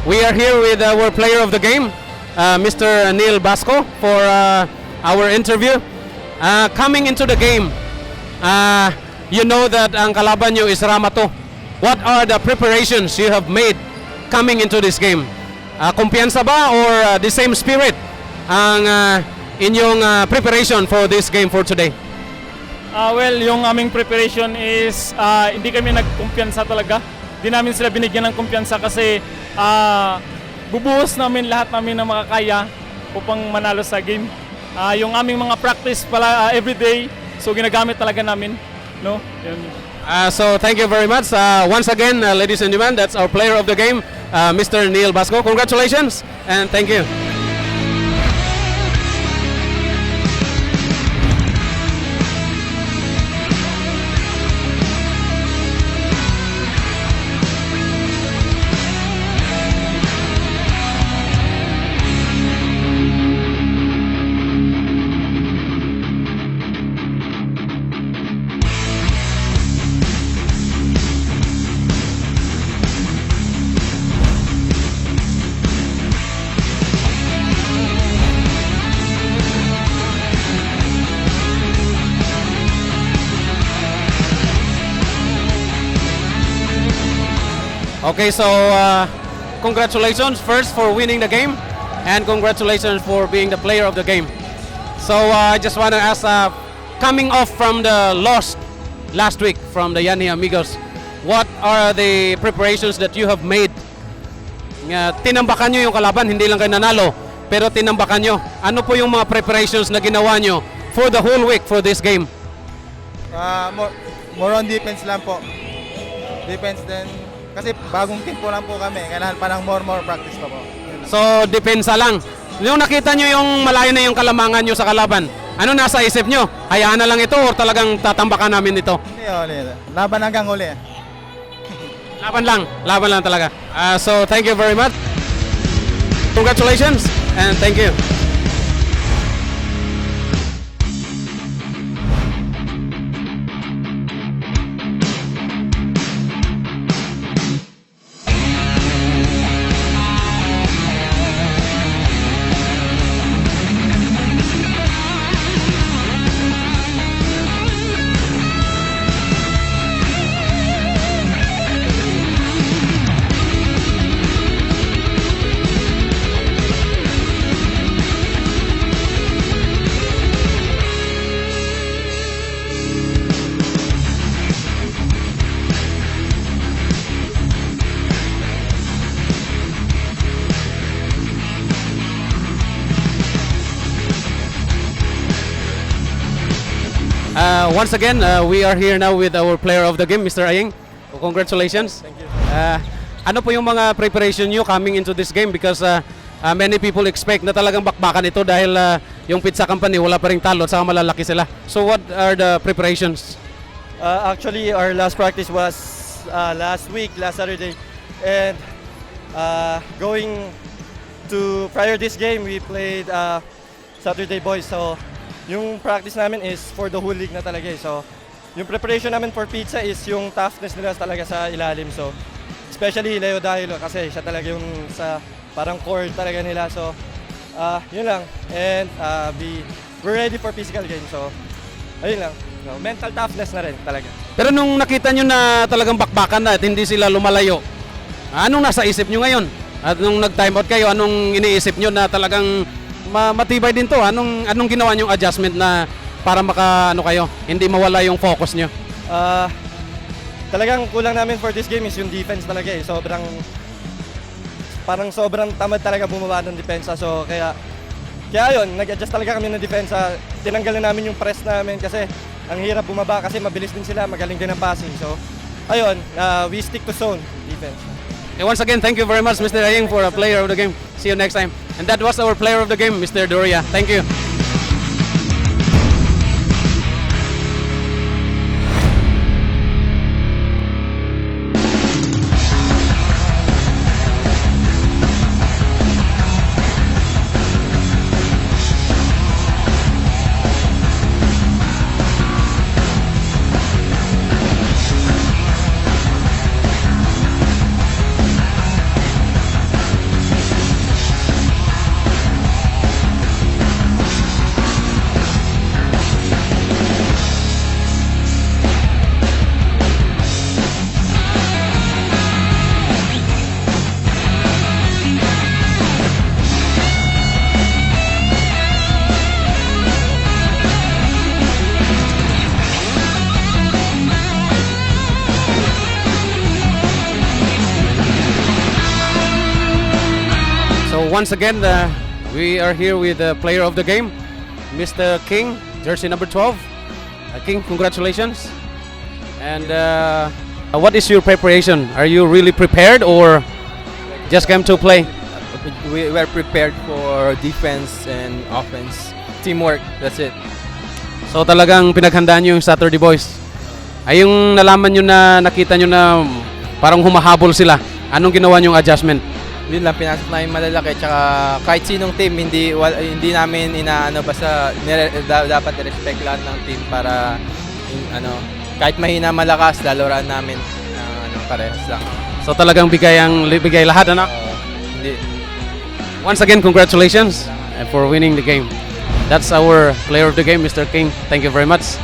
We are here with our player of the game, Mr. Neil Basco, for our interview. Coming into the game, you know that ang kalaban nyo is Ramato. What are the preparations you have made coming into this game? Kumpiyansa ba or the same spirit ang inyong preparation for this game for today? Well, yung aming preparation is hindi kami nagkumpiyansa talaga. Hindi namin sila binigyan ng kumpiyansa kasi bubuhos namin lahat namin ng makakaya upang manalo sa game. Yung aming mga practice pala everyday, so ginagamit talaga namin, no? Yun. So thank you very much. Once again, ladies and gentlemen, that's our player of the game, Mr. Neil Basco. Congratulations and thank you. Okay, so congratulations first for winning the game and congratulations for being the player of the game. So I just want to ask, coming off from the loss last week from the Yani Amigos, what are the preparations that you have made? Tinambakan nyo yung kalaban, hindi lang kayo nanalo, pero tinambakan nyo. Ano po yung mga preparations na ginawa nyo for the whole week for this game? More on defense lang po. Defense din. Kasi bagong team po lang po kami. Kailangan pa ng more practice pa po. So, depensa lang. Yung nakita nyo yung malayo na yung kalamangan nyo sa kalaban, ano nasa isip nyo? Hayaan na lang ito or talagang tatambakan namin ito? Hindi, uli. Laban hanggang uli. Laban lang talaga. So, thank you very much. Congratulations and thank you. Once again, we are here now with our player of the game, Mr. Aying. Congratulations. Thank you. Ano po yung mga preparation nyo coming into this game? Because many people expect na talagang bakbakan ito dahil yung pizza company wala pa ring talo at saka malalaki sila. So what are the preparations? Actually, our last practice was last Saturday. And going to prior this game, we played Saturday Boys. So yung practice namin is for the whole league na talaga eh. So yung preparation namin for pizza is yung toughness nila talaga sa ilalim. So especially Leo Dahilo kasi siya talaga yung sa parang core talaga nila. So yun lang. And we're ready for physical game. So ayun lang. No, mental toughness na rin talaga. Pero nung nakita nyo na talagang bakbakan na at hindi sila lumalayo, anong nasa isip nyo ngayon? At nung nag-time out kayo, anong iniisip nyo na talagang matibay din to? Anong ginawa nyong adjustment na para kayo, hindi mawala yung focus nyo? Talagang kulang namin for this game is yung defense talaga eh. Sobrang tamad talaga bumaba ng depensa. So kaya yun, nag-adjust talaga kami ng depensa. Tinanggal na namin yung press namin kasi ang hirap bumaba kasi mabilis din sila, magaling din ang passing. So ayun, we stick to zone defense. Okay, once again, thank you very much, Mr. Aying, for a player of the game. See you next time. And that was our player of the game, Mr. Doria. Thank you. once again, we are here with the player of the game, Mr. King, jersey number 12. King, congratulations. And what is your preparation? Are you really prepared or just came to play? We were prepared for defense and offense. Teamwork, that's it. So talagang pinaghandaan nyo yung Saturday Boys. Ay yung nalaman nyo na nakita nyo na parang humahabol sila. Anong ginawa nyong adjustment? Yun lang, pinasok namin malalaki. Tsaka kahit sinong team, hindi namin inaano, basta dapat i-respect lahat ng team para kahit mahina malakas, lalaroan namin parehas lang. So talagang bigay lahat, ano? Hindi. Once again, congratulations for winning the game. That's our player of the game, Mr. King. Thank you very much.